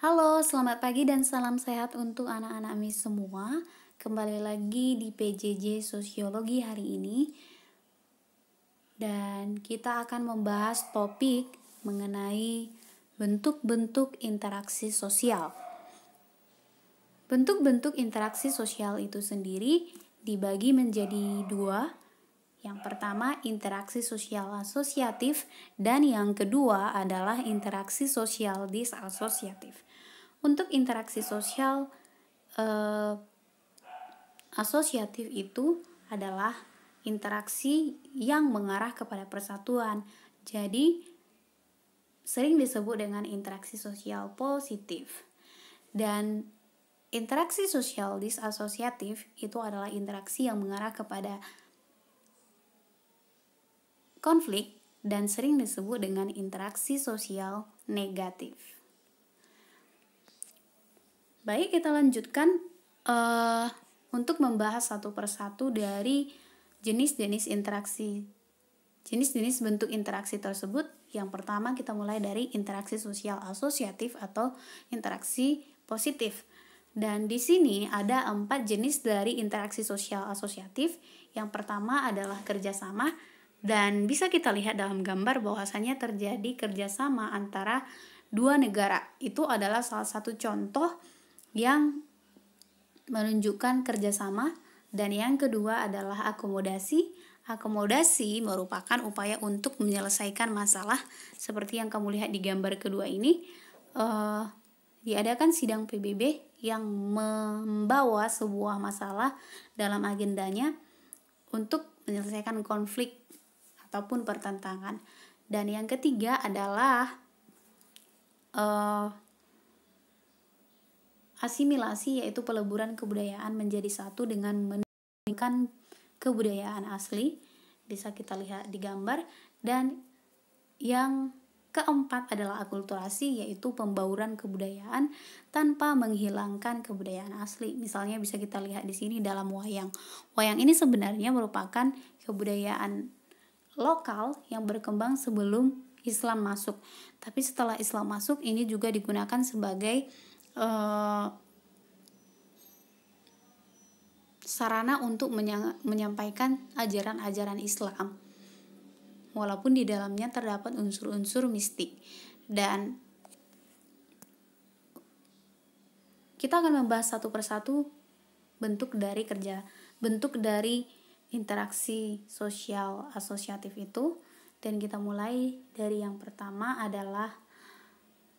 Halo, selamat pagi dan salam sehat untuk anak-anak Mi semua. Kembali lagi di PJJ Sosiologi hari ini. Dan kita akan membahas topik mengenai bentuk-bentuk interaksi sosial. Bentuk-bentuk interaksi sosial itu sendiri dibagi menjadi dua. Yang pertama, interaksi sosial asosiatif, dan yang kedua adalah interaksi sosial disasosiatif. Untuk interaksi sosial asosiatif itu adalah interaksi yang mengarah kepada persatuan. Jadi, sering disebut dengan interaksi sosial positif. Dan interaksi sosial disasosiatif itu adalah interaksi yang mengarah kepada konflik dan sering disebut dengan interaksi sosial negatif. Baik, kita lanjutkan untuk membahas satu persatu dari jenis-jenis bentuk interaksi tersebut. Yang pertama, kita mulai dari interaksi sosial asosiatif atau interaksi positif. Dan di sini ada 4 jenis dari interaksi sosial asosiatif. Yang pertama adalah kerjasama, dan bisa kita lihat dalam gambar bahwasanya terjadi kerjasama antara dua negara. Itu adalah salah satu contoh yang menunjukkan kerjasama. Dan yang kedua adalah akomodasi. Akomodasi merupakan upaya untuk menyelesaikan masalah. Seperti yang kamu lihat di gambar kedua ini, diadakan sidang PBB yang membawa sebuah masalah dalam agendanya untuk menyelesaikan konflik ataupun pertentangan. Dan yang ketiga adalah asimilasi, yaitu peleburan kebudayaan menjadi satu dengan meningkatkan kebudayaan asli. Bisa kita lihat di gambar. Dan yang keempat adalah akulturasi, yaitu pembauran kebudayaan tanpa menghilangkan kebudayaan asli. Misalnya bisa kita lihat di sini dalam wayang. Wayang ini sebenarnya merupakan kebudayaan lokal yang berkembang sebelum Islam masuk. Tapi setelah Islam masuk, ini juga digunakan sebagai sarana untuk menyampaikan ajaran-ajaran Islam, walaupun di dalamnya terdapat unsur-unsur mistik. Dan kita akan membahas satu persatu bentuk dari interaksi sosial asosiatif itu. Dan kita mulai dari yang pertama adalah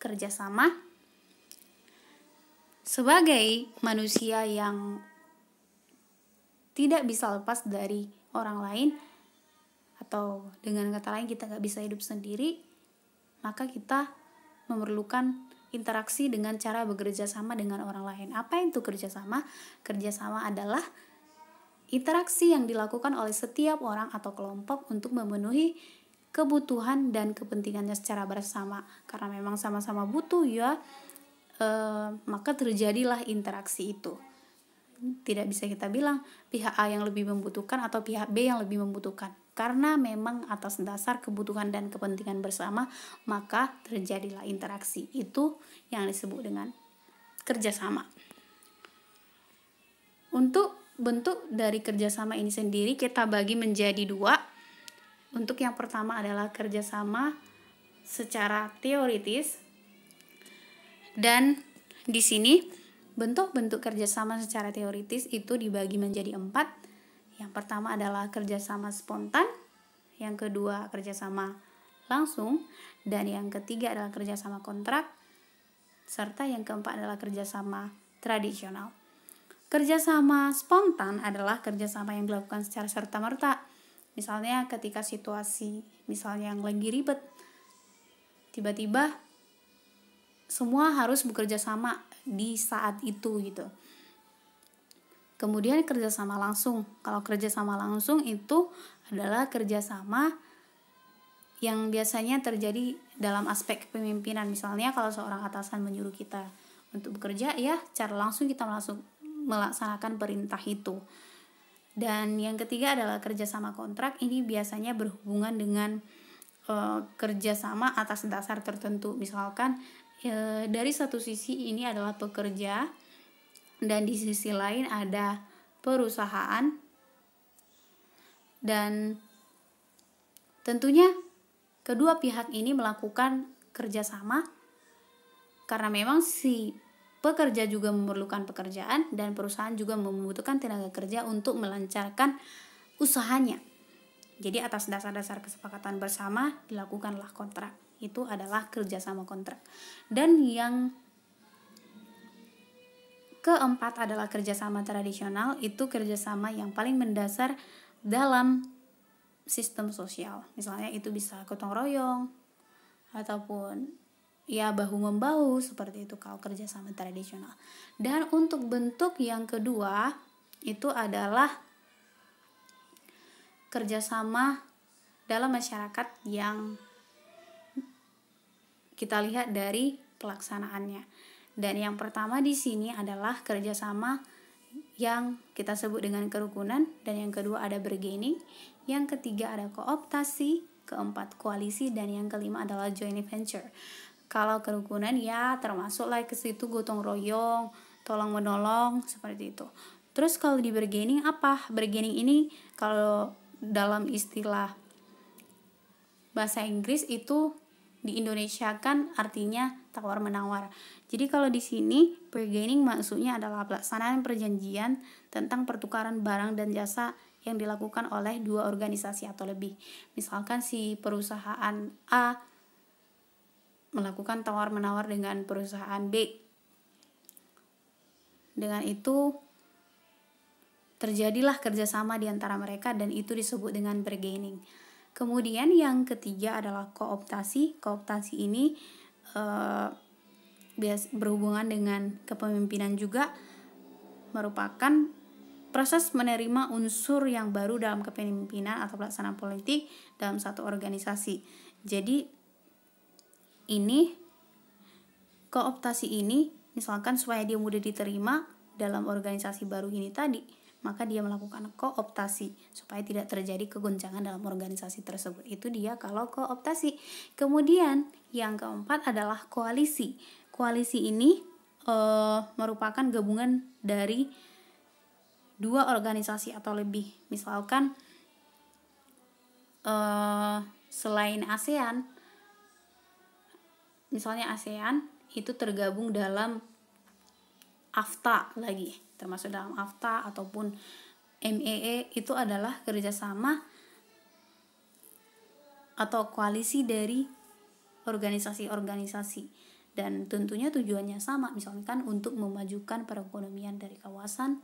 kerjasama. Sebagai manusia yang tidak bisa lepas dari orang lain, atau dengan kata lain kita gak bisa hidup sendiri, maka kita memerlukan interaksi dengan cara bekerja sama dengan orang lain. Apa itu kerjasama? Kerjasama adalah interaksi yang dilakukan oleh setiap orang atau kelompok untuk memenuhi kebutuhan dan kepentingannya secara bersama. Karena memang sama-sama butuh ya, maka terjadilah interaksi itu. Tidak bisa kita bilang pihak A yang lebih membutuhkan atau pihak B yang lebih membutuhkan, karena memang atas dasar kebutuhan dan kepentingan bersama maka terjadilah interaksi. Itu yang disebut dengan kerjasama. Untuk bentuk dari kerjasama ini sendiri kita bagi menjadi 2. Untuk yang pertama adalah kerjasama secara teoritis. Dan di sini bentuk-bentuk kerjasama secara teoritis itu dibagi menjadi 4. Yang pertama adalah kerjasama spontan, yang kedua kerjasama langsung, dan yang ketiga adalah kerjasama kontrak, serta yang keempat adalah kerjasama tradisional. Kerjasama spontan adalah kerjasama yang dilakukan secara serta-merta. Misalnya ketika situasi yang lagi ribet, tiba-tiba semua harus bekerja sama di saat itu gitu. Kemudian kerjasama langsung. Kalau kerjasama langsung itu adalah kerjasama yang biasanya terjadi dalam aspek kepemimpinan. Misalnya kalau seorang atasan menyuruh kita untuk bekerja, ya secara langsung kita melaksanakan perintah itu. Dan yang ketiga adalah kerjasama kontrak. Ini biasanya berhubungan dengan kerjasama atas dasar tertentu. Misalkan dari satu sisi ini adalah pekerja dan di sisi lain ada perusahaan, dan tentunya kedua pihak ini melakukan kerjasama karena memang si pekerja juga memerlukan pekerjaan dan perusahaan juga membutuhkan tenaga kerja untuk melancarkan usahanya. Jadi atas dasar-dasar kesepakatan bersama dilakukanlah kontrak. Itu adalah kerjasama kontrak. Dan yang keempat adalah kerjasama tradisional. Itu kerjasama yang paling mendasar dalam sistem sosial. Misalnya itu bisa gotong royong ataupun ya bahu-membahu, seperti itu kalau kerjasama tradisional. Dan untuk bentuk yang kedua itu adalah kerjasama dalam masyarakat yang kita lihat dari pelaksanaannya. Dan yang pertama di sini adalah kerjasama yang kita sebut dengan kerukunan, dan yang kedua ada bargaining, yang ketiga ada kooptasi, keempat koalisi, dan yang kelima adalah joint venture. Kalau kerukunan ya termasuklah ke situ gotong royong, tolong menolong, seperti itu. Terus kalau di bargaining apa? Bargaining ini kalau dalam istilah bahasa Inggris itu di Indonesia kan artinya tawar menawar. Jadi kalau di sini bargaining maksudnya adalah pelaksanaan perjanjian tentang pertukaran barang dan jasa yang dilakukan oleh dua organisasi atau lebih. Misalkan si perusahaan A melakukan tawar menawar dengan perusahaan B. Dengan itu terjadilah kerjasama di antara mereka dan itu disebut dengan bargaining. Kemudian yang ketiga adalah kooptasi. Kooptasi ini berhubungan dengan kepemimpinan juga, merupakan proses menerima unsur yang baru dalam kepemimpinan atau pelaksanaan politik dalam satu organisasi. Jadi ini kooptasi ini misalkan supaya dia mudah diterima dalam organisasi baru ini tadi, maka dia melakukan kooptasi supaya tidak terjadi kegoncangan dalam organisasi tersebut. Itu dia kalau kooptasi. Kemudian yang keempat adalah koalisi. Koalisi ini merupakan gabungan dari dua organisasi atau lebih. Misalkan selain ASEAN, misalnya ASEAN itu tergabung dalam AFTA lagi, termasuk dalam AFTA ataupun MEE, itu adalah kerjasama atau koalisi dari organisasi-organisasi, dan tentunya tujuannya sama, misalkan untuk memajukan perekonomian dari kawasan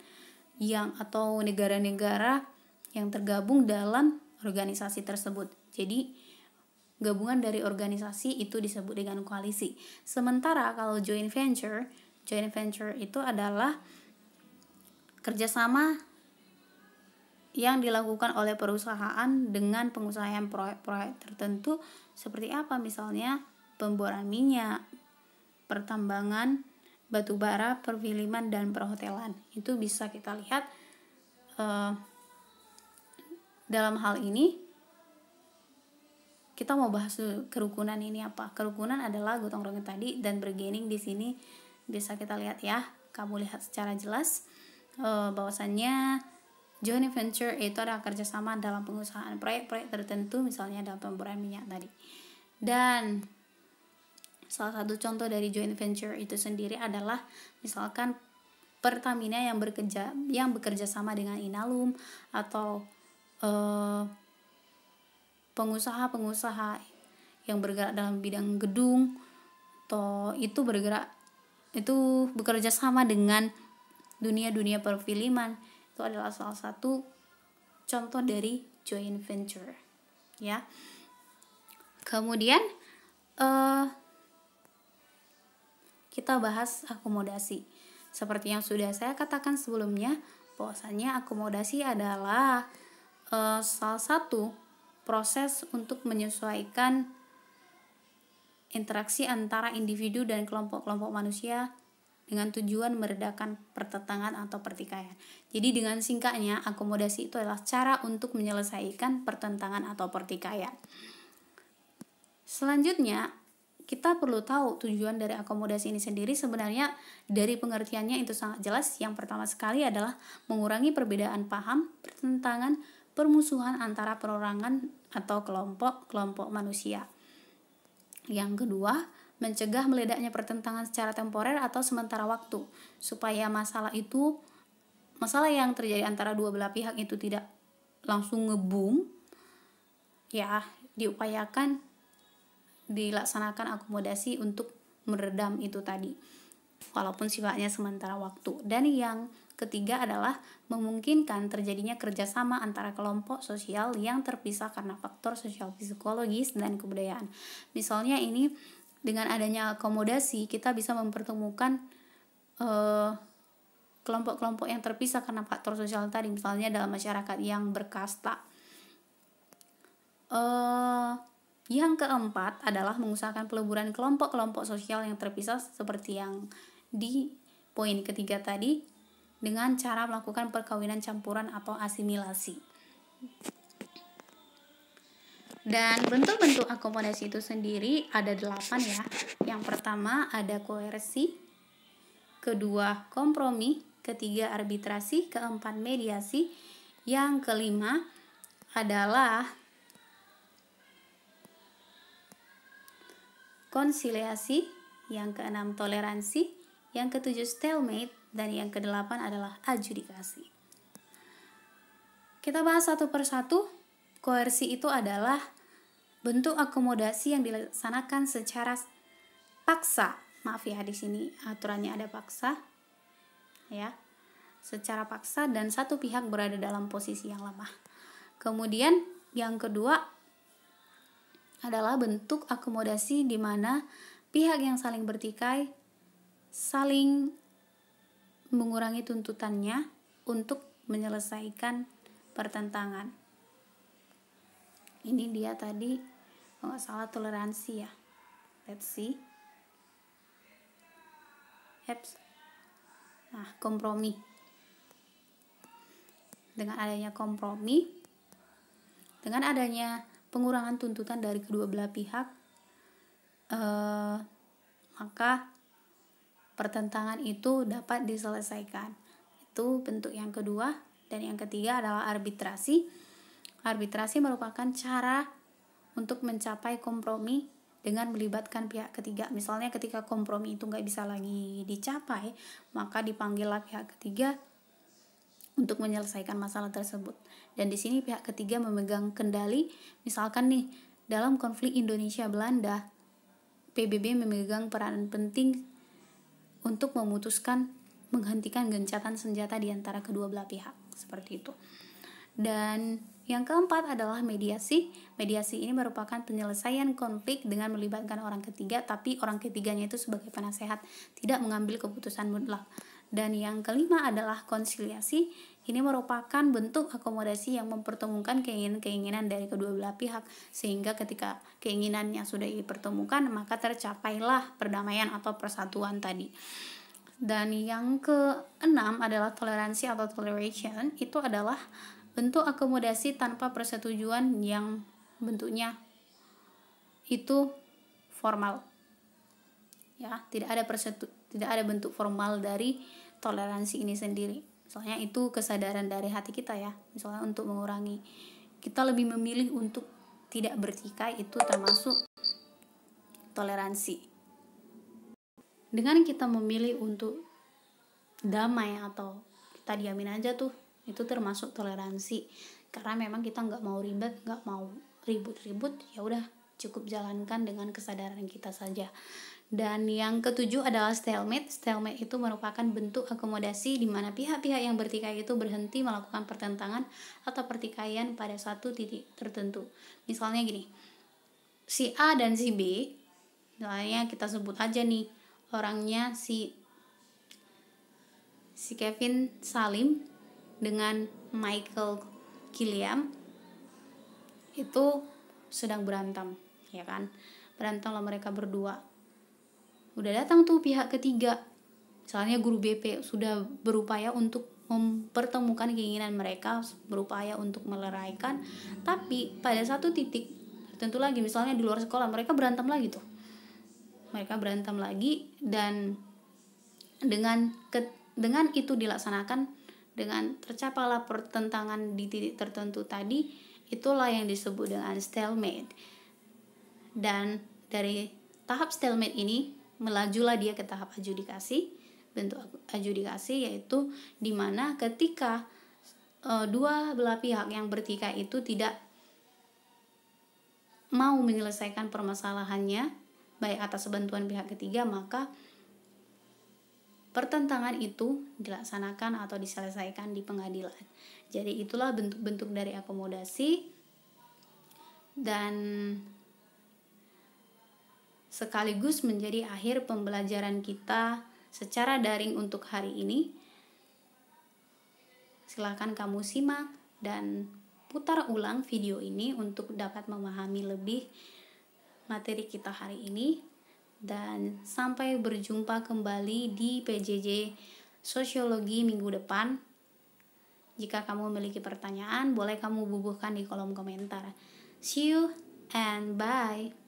yang atau negara-negara yang tergabung dalam organisasi tersebut. Jadi gabungan dari organisasi itu disebut dengan koalisi. Sementara kalau joint venture itu adalah kerjasama yang dilakukan oleh perusahaan dengan pengusahaan proyek-proyek tertentu. Seperti apa? Misalnya pemboran minyak, pertambangan, batu bara, perfilman, dan perhotelan. Itu bisa kita lihat dalam hal ini. Kita mau bahas kerukunan ini apa? Kerukunan adalah gotong royong tadi, dan bargaining di sini bisa kita lihat ya. Kamu lihat secara jelas bahwasannya joint venture itu adalah kerjasama dalam pengusahaan proyek-proyek tertentu, misalnya dalam pemboran minyak tadi. Dan salah satu contoh dari joint venture itu sendiri adalah misalkan Pertamina yang bekerja sama dengan Inalum, atau pengusaha-pengusaha yang bergerak dalam bidang gedung, atau itu bekerja sama dengan dunia perfilman. Itu adalah salah satu contoh dari joint venture ya. Kemudian kita bahas akomodasi. Seperti yang sudah saya katakan sebelumnya, bahwasanya akomodasi adalah salah satu proses untuk menyesuaikan interaksi antara individu dan kelompok-kelompok manusia dengan tujuan meredakan pertentangan atau pertikaian. Jadi dengan singkatnya, akomodasi itu adalah cara untuk menyelesaikan pertentangan atau pertikaian. Selanjutnya, kita perlu tahu tujuan dari akomodasi ini sendiri. Sebenarnya dari pengertiannya itu sangat jelas. Yang pertama sekali adalah mengurangi perbedaan paham, pertentangan, permusuhan antara perorangan atau kelompok manusia. Yang kedua, mencegah meledaknya pertentangan secara temporer atau sementara waktu, supaya masalah yang terjadi antara dua belah pihak itu tidak langsung ngebum, ya, diupayakan dilaksanakan akomodasi untuk meredam itu tadi, walaupun sifatnya sementara waktu. Dan yang ketiga adalah memungkinkan terjadinya kerjasama antara kelompok sosial yang terpisah karena faktor sosial psikologis dan kebudayaan. Misalnya ini, dengan adanya akomodasi kita bisa mempertemukan kelompok-kelompok yang terpisah karena faktor sosial tadi, misalnya dalam masyarakat yang berkasta. Yang keempat adalah mengusahakan peleburan kelompok-kelompok sosial yang terpisah seperti yang di poin ketiga tadi, dengan cara melakukan perkawinan campuran atau asimilasi. Dan bentuk-bentuk akomodasi itu sendiri ada 8 ya. Yang pertama ada koersi, kedua kompromi, ketiga arbitrasi, keempat mediasi, yang kelima adalah konsiliasi, yang keenam toleransi, yang ketujuh stalemate, dan yang kedelapan adalah adjudikasi. Kita bahas satu persatu. Koersi itu adalah bentuk akomodasi yang dilaksanakan secara paksa. Maaf ya, di sini aturannya ada paksa, ya, secara paksa dan satu pihak berada dalam posisi yang lemah. Kemudian yang kedua adalah bentuk akomodasi di mana pihak yang saling bertikai saling mengurangi tuntutannya untuk menyelesaikan pertentangan. Ini dia tadi, kalau nggak salah, toleransi ya. Let's see. Nah, kompromi. Dengan adanya kompromi, dengan adanya pengurangan tuntutan dari kedua belah pihak, maka pertentangan itu dapat diselesaikan. Itu bentuk yang kedua. Dan yang ketiga adalah arbitrasi. Arbitrasi merupakan cara untuk mencapai kompromi dengan melibatkan pihak ketiga. Misalnya ketika kompromi itu nggak bisa lagi dicapai, maka dipanggillah pihak ketiga untuk menyelesaikan masalah tersebut. Dan di sini pihak ketiga memegang kendali. Misalkan nih, dalam konflik Indonesia-Belanda, PBB memegang peranan penting untuk memutuskan menghentikan gencatan senjata di antara kedua belah pihak. Seperti itu. Dan yang keempat adalah mediasi. Mediasi ini merupakan penyelesaian konflik dengan melibatkan orang ketiga, tapi orang ketiganya itu sebagai penasehat, tidak mengambil keputusan mutlak. Dan yang kelima adalah konsiliasi. Ini merupakan bentuk akomodasi yang mempertemukan keinginan-keinginan dari kedua belah pihak, sehingga ketika keinginannya sudah dipertemukan, maka tercapailah perdamaian atau persatuan tadi. Dan yang keenam adalah toleransi atau toleration. Itu adalah bentuk akomodasi tanpa persetujuan yang bentuknya itu formal. Ya, tidak ada bentuk formal dari toleransi ini sendiri. Misalnya itu kesadaran dari hati kita ya. Misalnya untuk mengurangi, kita lebih memilih untuk tidak bertikai, itu termasuk toleransi. Dengan kita memilih untuk damai atau kita diamin aja tuh, itu termasuk toleransi. Karena memang kita nggak mau ribut-ribut, ya udah cukup jalankan dengan kesadaran kita saja. Dan yang ketujuh adalah stalemate. Stalemate itu merupakan bentuk akomodasi di mana pihak-pihak yang bertikai itu berhenti melakukan pertentangan atau pertikaian pada satu titik tertentu. Misalnya gini, si A dan si B, misalnya kita sebut aja nih orangnya si Kevin Salim dengan Michael Killiam itu sedang berantem, ya kan? Berantem lah mereka berdua. Udah datang tuh pihak ketiga, misalnya guru BP, sudah berupaya untuk mempertemukan keinginan mereka, berupaya untuk meleraikan, tapi pada satu titik tertentu lagi, misalnya di luar sekolah mereka berantem lagi dan dengan itu dilaksanakan, dengan tercapailah pertentangan di titik tertentu tadi, itulah yang disebut dengan stalemate. Dan dari tahap stalemate ini melajulah dia ke tahap adjudikasi. Bentuk adjudikasi yaitu dimana ketika dua belah pihak yang bertikai itu tidak mau menyelesaikan permasalahannya baik atas bantuan pihak ketiga, maka pertentangan itu dilaksanakan atau diselesaikan di pengadilan. Jadi itulah bentuk-bentuk dari akomodasi, dan sekaligus menjadi akhir pembelajaran kita secara daring untuk hari ini. Silakan kamu simak dan putar ulang video ini untuk dapat memahami lebih materi kita hari ini. Dan sampai berjumpa kembali di PJJ Sosiologi minggu depan. Jika kamu memiliki pertanyaan, boleh kamu bubuhkan di kolom komentar. See you and bye.